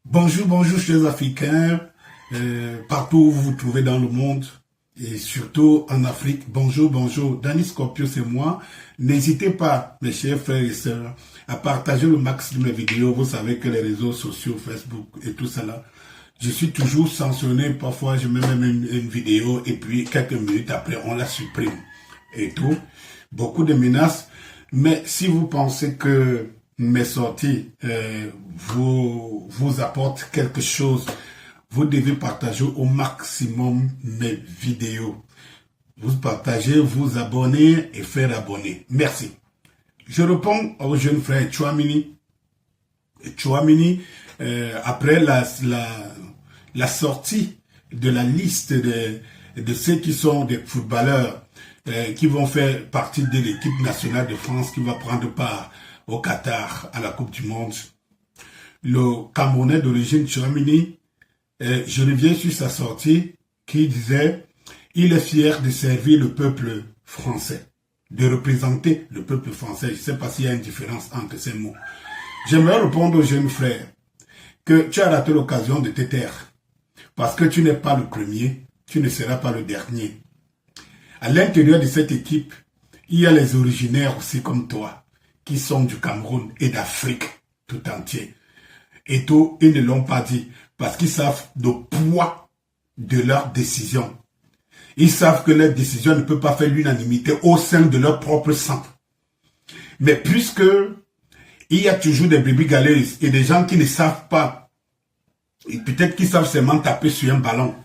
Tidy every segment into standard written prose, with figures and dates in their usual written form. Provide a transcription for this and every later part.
Bonjour, bonjour chers Africains, partout où vous vous trouvez dans le monde et surtout en Afrique. Bonjour, bonjour, Danny Scorpio c'est moi. N'hésitez pas, mes chers frères et sœurs, à partager le max de mes vidéos. Vous savez que les réseaux sociaux, Facebook et tout ça là, je suis toujours sanctionné. Parfois je mets même une vidéo et puis quelques minutes après on la supprime et tout. Beaucoup de menaces, mais si vous pensez que mes sorties vous apportent quelque chose, vous devez partager au maximum mes vidéos. Vous partagez, vous abonnez et faire abonner. Merci. Je réponds au jeune frère Tchouameni. Tchouameni, après la sortie de la liste de ceux qui sont des footballeurs qui vont faire partie de l'équipe nationale de France qui va prendre part au Qatar à la Coupe du Monde. Le Camerounais d'origine Tchouameni, je reviens sur sa sortie qui disait il est fier de servir le peuple français, de représenter le peuple français. Je ne sais pas s'il y a une différence entre ces mots. J'aimerais répondre au jeune frère que tu as raté l'occasion de te taire parce que tu n'es pas le premier, tu ne seras pas le dernier. À l'intérieur de cette équipe, il y a les originaires aussi comme toi, qui sont du Cameroun et d'Afrique tout entier. Et tout, ils ne l'ont pas dit, parce qu'ils savent le poids de leurs décisions. Ils savent que leurs décisions ne peuvent pas faire l'unanimité au sein de leur propre sang. Mais puisque il y a toujours des brebis galeuses et des gens qui ne savent pas, et peut-être qu'ils savent seulement taper sur un ballon,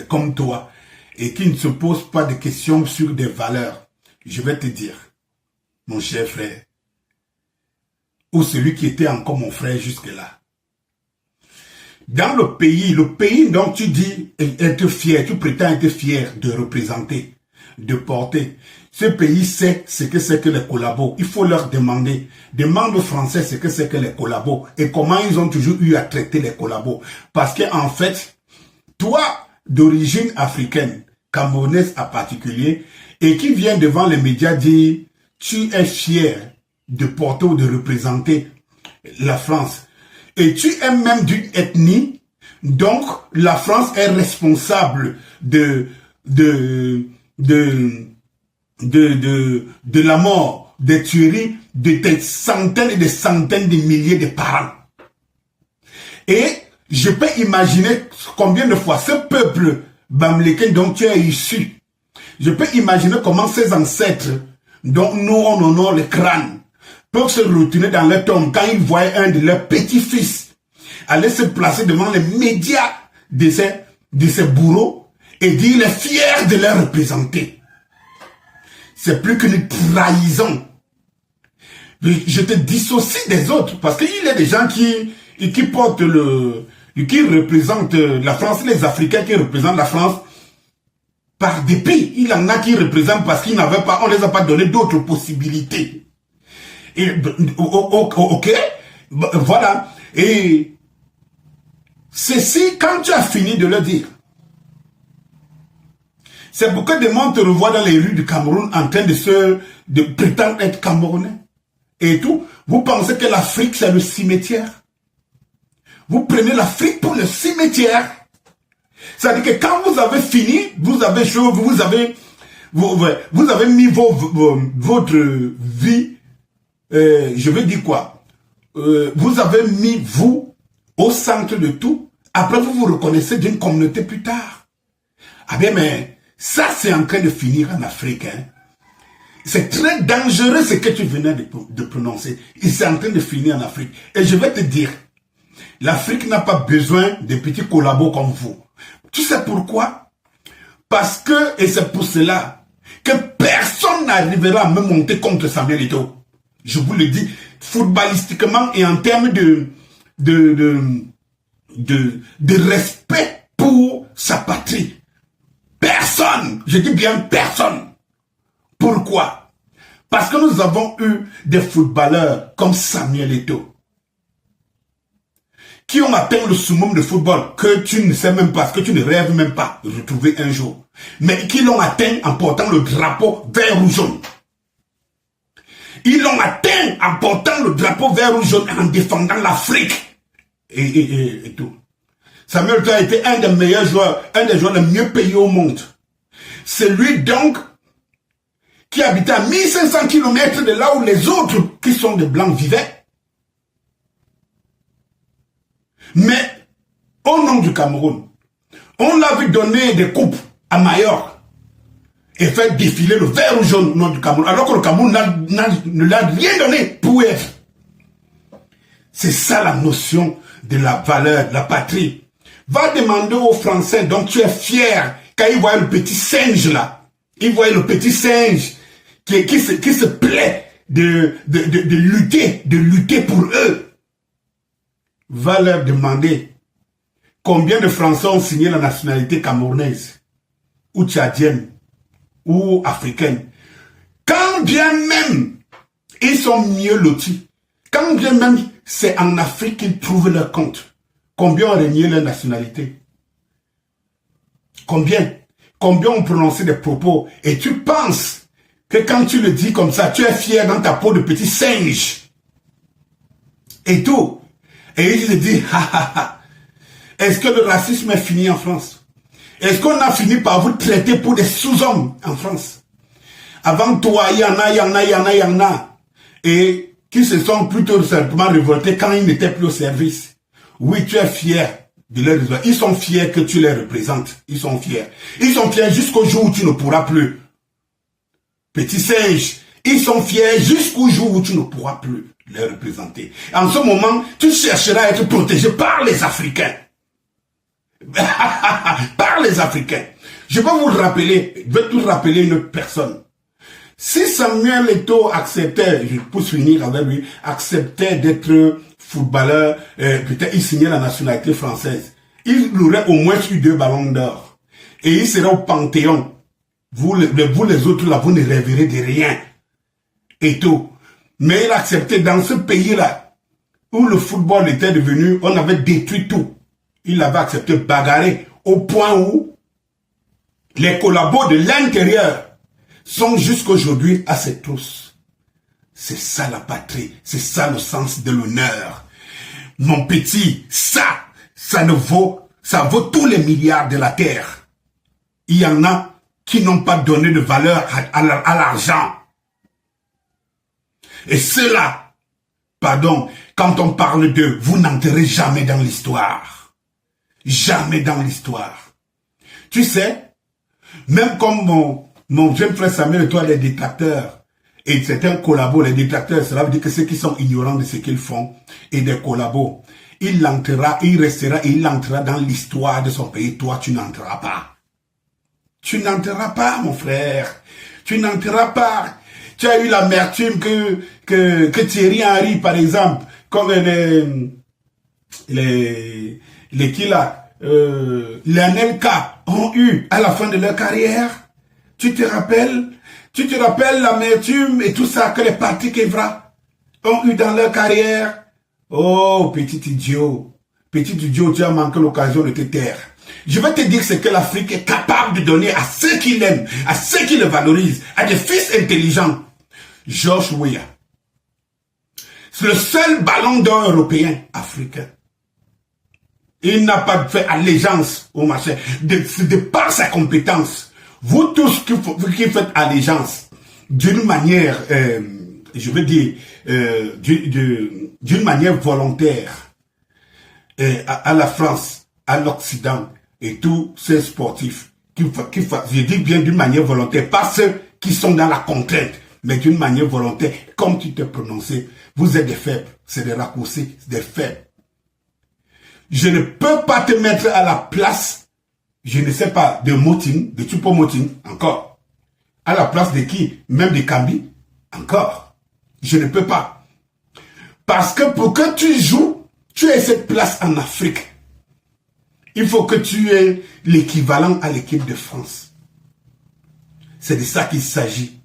comme toi, et qui ne se posent pas de questions sur des valeurs, je vais te dire, mon cher frère, ou celui qui était encore mon frère jusque-là. Dans le pays dont tu dis être fier, tu prétends être fier de représenter, de porter, ce pays sait ce que c'est que les collabos. Il faut leur demander. Demande aux Français ce que c'est que les collabos et comment ils ont toujours eu à traiter les collabos. Parce qu'en fait, toi, d'origine africaine, camerounaise en particulier, et qui vient devant les médias dire tu es fier de porter ou de représenter la France. Et tu es même d'une ethnie, donc la France est responsable de la mort, des tueries de des centaines et des centaines de milliers de parents. Et je peux imaginer combien de fois ce peuple bamléken dont tu es issu, je peux imaginer comment ces ancêtres dont nous on honore le crâne peuvent se retourner dans leur tombe quand ils voient un de leurs petits-fils aller se placer devant les médias de ces bourreaux et dire il est fier de les représenter. C'est plus qu'une trahison. Je te dissocie des autres parce qu'il y a des gens qui portent qui représentent la France, les Africains qui représentent la France par dépit. Il y en a qui représentent parce qu'ils n'avaient pas, on les a pas donné d'autres possibilités. Et, ok, voilà. Et ceci, quand tu as fini de le dire, c'est pourquoi des gens te revoient dans les rues du Cameroun en train de prétendre être Camerounais. Et tout, vous pensez que l'Afrique c'est le cimetière. Vous prenez l'Afrique pour le cimetière. C'est-à-dire que quand vous avez fini, vous avez mis votre vie, je veux dire quoi, vous avez mis vous au centre de tout. Après vous vous reconnaissez d'une communauté plus tard. Ah bien mais ça c'est en train de finir en Afrique. Hein. C'est très dangereux ce que tu venais de prononcer. Et c'est en train de finir en Afrique. Et je vais te dire, l'Afrique n'a pas besoin de petits collabos comme vous. Tu sais pourquoi? Parce que, et c'est pour cela, que personne n'arrivera à me monter contre Samuel Eto'o. Je vous le dis, footballistiquement et en termes de respect pour sa patrie. Personne, je dis bien personne. Pourquoi? Parce que nous avons eu des footballeurs comme Samuel Eto'o qui ont atteint le summum de football que tu ne sais même pas, que tu ne rêves même pas de retrouver un jour. Mais qui l'ont atteint en portant le drapeau vert ou jaune. Ils l'ont atteint en portant le drapeau vert ou jaune en défendant l'Afrique. et tout. Samuel Eto'o a été un des meilleurs joueurs, un des joueurs les mieux payés au monde. C'est lui donc qui habitait à 1500 km de là où les autres qui sont des blancs vivaient. Mais au nom du Cameroun, on l'a vu donner des coupes à Majorque et faire défiler le vert ou jaune au nom du Cameroun, alors que le Cameroun ne l'a rien donné pour être. C'est ça la notion de la valeur, de la patrie. Va demander aux Français, donc tu es fier, quand ils voient le petit singe là, ils voient le petit singe qui se plaît de lutter pour eux. Va leur demander combien de Français ont signé la nationalité camerounaise, ou tchadienne, ou africaine. Quand bien même ils sont mieux lotis, quand bien même c'est en Afrique qu'ils trouvent leur compte, combien ont renié leur nationalité? Combien ont prononcé des propos? Et tu penses que quand tu le dis comme ça, tu es fier dans ta peau de petit singe. Et tout. Et il se dit, est-ce que le racisme est fini en France? Est-ce qu'on a fini par vous traiter pour des sous-hommes en France? Avant toi, il y en a. Et qui se sont plutôt simplement révoltés quand ils n'étaient plus au service. Oui, tu es fier de leur résultat. Ils sont fiers que tu les représentes. Ils sont fiers. Ils sont fiers jusqu'au jour où tu ne pourras plus. Petit singe, ils sont fiers jusqu'au jour où tu ne pourras plus les représenter. En ce moment, tu chercheras à être protégé par les Africains. Par les Africains. Je vais vous rappeler, je vais tout rappeler une autre personne. Si Samuel Eto'o acceptait, pour finir avec lui, acceptait d'être footballeur, peut-être il signait la nationalité française, il aurait au moins eu 2 ballons d'or. Et il serait au Panthéon. Vous les autres là, vous ne rêverez de rien. Eto'o. Mais il acceptait dans ce pays-là, où le football était devenu, on avait détruit tout. Il avait accepté de bagarrer au point où les collabos de l'intérieur sont jusqu'aujourd'hui à ses trousses. C'est ça la patrie, c'est ça le sens de l'honneur. Mon petit, ça vaut tous les milliards de la terre. Il y en a qui n'ont pas donné de valeur à l'argent. Et cela, pardon, quand on parle d'eux, vous n'entrez jamais dans l'histoire. Jamais dans l'histoire. Tu sais, même comme mon jeune frère Samuel Eto'o, les détracteurs, et certains collabos, les détracteurs, cela veut dire que ceux qui sont ignorants de ce qu'ils font, et des collabos, il entrera dans l'histoire de son pays. Toi, tu n'entreras pas. Tu n'entreras pas, mon frère. Tu n'entreras pas. Tu as eu l'amertume que Thierry Henry, par exemple, comme les Lionel K ont eu à la fin de leur carrière. Tu te rappelles l'amertume et tout ça que les partis Evra ont eu dans leur carrière. Oh, petit idiot, tu as manqué l'occasion de te taire. Je vais te dire ce que l'Afrique est capable de donner à ceux qui l'aiment, à ceux qui le valorisent, à des fils intelligents. George Weah. C'est le seul ballon d'or européen africain. Il n'a pas fait allégeance au marché. De par sa compétence, vous tous qui faites allégeance d'une manière, je veux dire, d'une manière volontaire à la France, à l'Occident et tous ces sportifs, je dis bien d'une manière volontaire, pas ceux qui sont dans la contrainte, mais d'une manière volontaire, comme tu t'es prononcé, vous êtes des faibles, c'est des raccourcis, c'est des faibles. Je ne peux pas te mettre à la place, je ne sais pas, de Moting, de Choupo-Moting, encore. À la place de qui? Même de Kambi, encore. Je ne peux pas. Parce que pour que tu joues, tu aies cette place en Afrique. Il faut que tu aies l'équivalent à l'équipe de France. C'est de ça qu'il s'agit.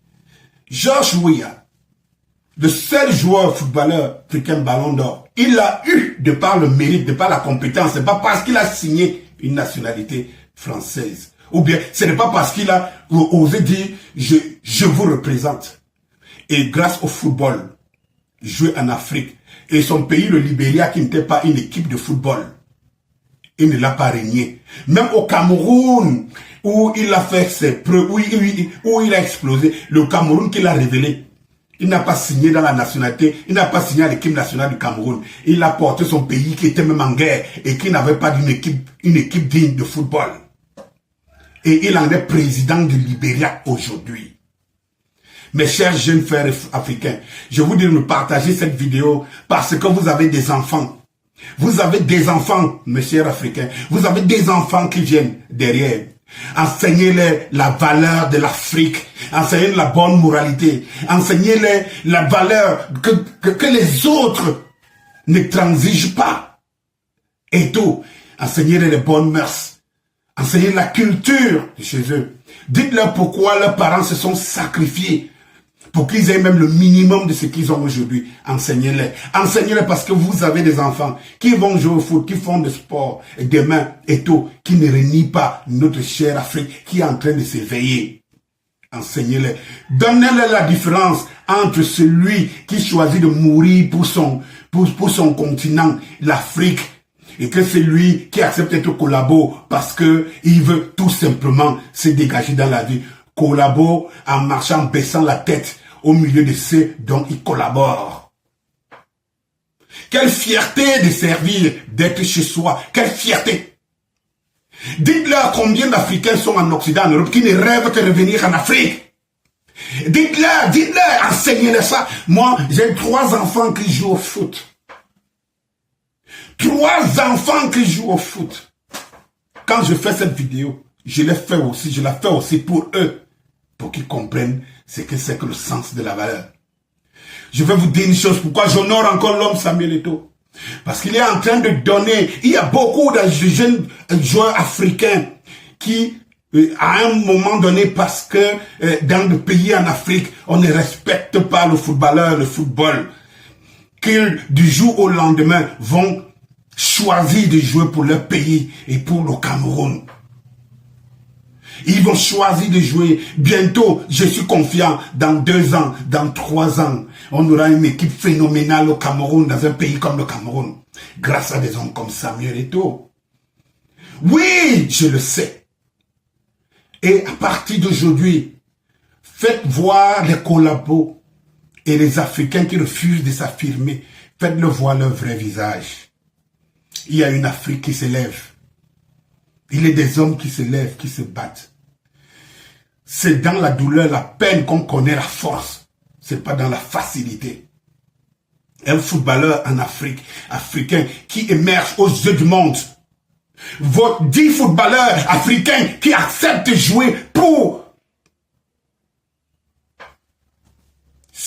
George Weah, le seul joueur footballeur africain ballon d'or, il l'a eu de par le mérite, de par la compétence. Ce n'est pas parce qu'il a signé une nationalité française. Ou bien, ce n'est pas parce qu'il a osé dire « je vous représente ». Et grâce au football, jouer en Afrique. Et son pays, le Libéria, qui n'était pas une équipe de football, il ne l'a pas régné. Même au Cameroun, où il a fait ses preuves, où il a explosé, le Cameroun qu'il a révélé, il n'a pas signé dans la nationalité, il n'a pas signé à l'équipe nationale du Cameroun. Il a porté son pays qui était même en guerre et qui n'avait pas une équipe digne de football. Et il en est président du Libéria aujourd'hui. Mes chers jeunes frères africains, je vous dis de me partager cette vidéo parce que vous avez des enfants. Vous avez des enfants, mes chers africains. Vous avez des enfants qui viennent derrière. Enseignez-les la valeur de l'Afrique. Enseignez-les la bonne moralité. Enseignez-les la valeur que les autres ne transigent pas. Et tout. Enseignez-les les bonnes mœurs. Enseignez la culture de chez eux. Dites-leur pourquoi leurs parents se sont sacrifiés pour qu'ils aient même le minimum de ce qu'ils ont aujourd'hui. Enseignez-les. Enseignez-les parce que vous avez des enfants qui vont jouer au foot, qui font du sport demain et tout, qui ne renient pas notre chère Afrique qui est en train de s'éveiller. Enseignez-les. Donnez-les la différence entre celui qui choisit de mourir pour son continent, l'Afrique, et que c'est lui qui accepte d'être collabo parce que il veut tout simplement se dégager dans la vie. Collabo en marchant, baissant la tête au milieu de ceux dont il collabore. Quelle fierté de servir, d'être chez soi. Quelle fierté. Dites-leur combien d'Africains sont en Occident, en Europe, qui ne rêvent que de revenir en Afrique. Dites-leur, enseignez-leur ça. Moi, j'ai 3 enfants qui jouent au foot. 3 enfants qui jouent au foot. Quand je fais cette vidéo, je la fais aussi pour eux, pour qu'ils comprennent ce que c'est que le sens de la valeur. Je vais vous dire une chose, pourquoi j'honore encore l'homme Samuel Eto'o. Parce qu'il est en train de donner, il y a beaucoup de jeunes joueurs africains qui, à un moment donné, parce que dans le pays en Afrique, on ne respecte pas le footballeur, le football, qu'ils du jour au lendemain vont choisir de jouer pour leur pays et pour le Cameroun. Ils vont choisir de jouer. Bientôt, je suis confiant, dans 2 ans, dans 3 ans, on aura une équipe phénoménale au Cameroun, dans un pays comme le Cameroun, grâce à des hommes comme Samuel Eto'o. Oui, je le sais. Et à partir d'aujourd'hui, faites voir les collabos et les Africains qui refusent de s'affirmer. Faites-le voir leur vrai visage. Il y a une Afrique qui s'élève. Il y a des hommes qui se lèvent, qui se battent. C'est dans la douleur, la peine qu'on connaît la force. C'est pas dans la facilité. Un footballeur en Afrique, africain, qui émerge aux yeux du monde. 10 footballeurs africains qui acceptent de jouer pour